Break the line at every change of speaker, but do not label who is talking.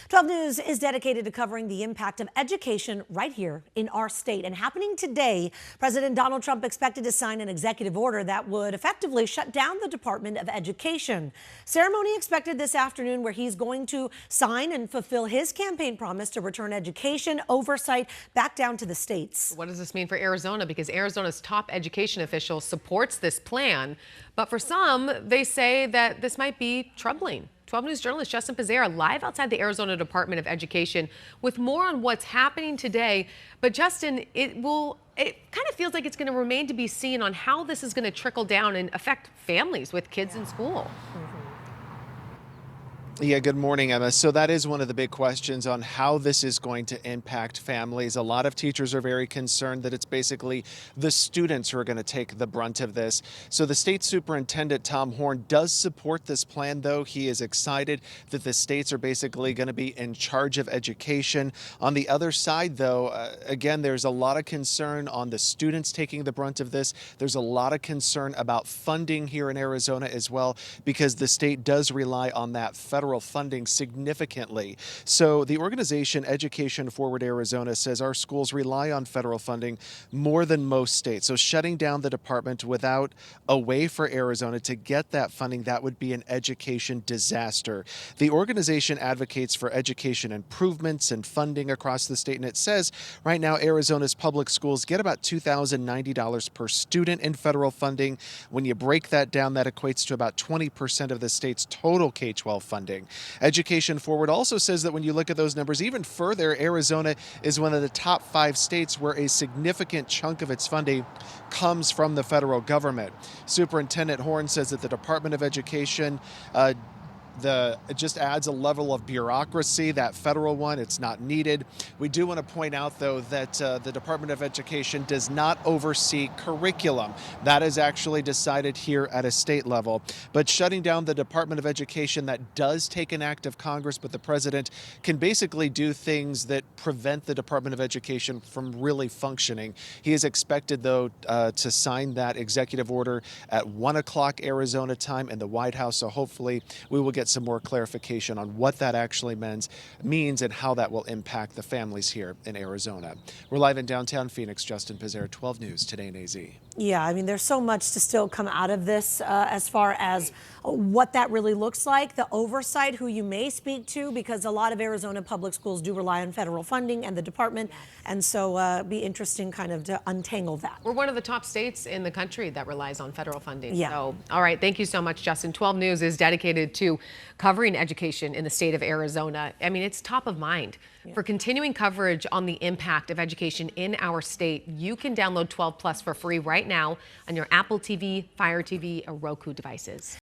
12 News is dedicated to covering the impact of education right here in our state. And happening today, President Donald Trump expected to sign an executive order that would effectively shut down the Department of Education. Ceremony expected this afternoon, where he's going to sign and fulfill his campaign promise to return education oversight back down to the states.
What does this mean for Arizona? Because Arizona's top education official supports this plan. But for some, they say that this might be troubling. 12 News journalist Justin Pizzera live outside the Arizona Department of Education with more on what's happening today. But Justin, it kind of feels like it's going to remain to be seen on how this is going to trickle down and affect families with kids in school.
Yeah, good morning, Emma. So that is one of the big questions on how this is going to impact families. A lot of teachers are very concerned that it's basically the students who are going to take the brunt of this. So the state superintendent, Tom Horn, does support this plan, though. He is excited that the states are basically going to be in charge of education. On the other side, though, again, there's a lot of concern on the students taking the brunt of this. There's a lot of concern about funding here in Arizona as well, because the state does rely on that federal funding significantly. So the organization Education Forward Arizona says our schools rely on federal funding more than most states. So shutting down the department without a way for Arizona to get that funding, that would be an education disaster. The organization advocates for education improvements and funding across the state, and it says right now Arizona's public schools get about $2,090 per student in federal funding. When you break that down, that equates to about 20% of the state's total K-12 funding. Education Forward also says that when you look at those numbers even further, Arizona is one of the top 5 states where a significant chunk of its funding comes from the federal government. Superintendent Horn says that the Department of Education it just adds a level of bureaucracy, that federal one. It's not needed. We do want to point out, though, that the Department of Education does not oversee curriculum. That is actually decided here at a state level. But shutting down the Department of Education, that does take an act of Congress, but the president can basically do things that prevent the Department of Education from really functioning. He is expected, though, to sign that executive order at 1 o'clock Arizona time in the White House. So hopefully we will get some more clarification on what that actually means and how that will impact the families here in Arizona. We're live in downtown Phoenix. Justin Pizzera, 12 News, Today in AZ.
Yeah, I mean, there's so much to still come out of this as far as what that really looks like, the oversight, who you may speak to, because a lot of Arizona public schools do rely on federal funding and the department. And so be interesting kind of to untangle that.
We're one of the top states in the country that relies on federal funding.
Yeah.
So, all right. Thank you so much, Justin. 12 News is dedicated to covering education in the state of Arizona. I mean, it's top of mind. Yeah. For continuing coverage on the impact of education in our state, you can download 12 Plus for free right now on your Apple TV, Fire TV, or Roku devices.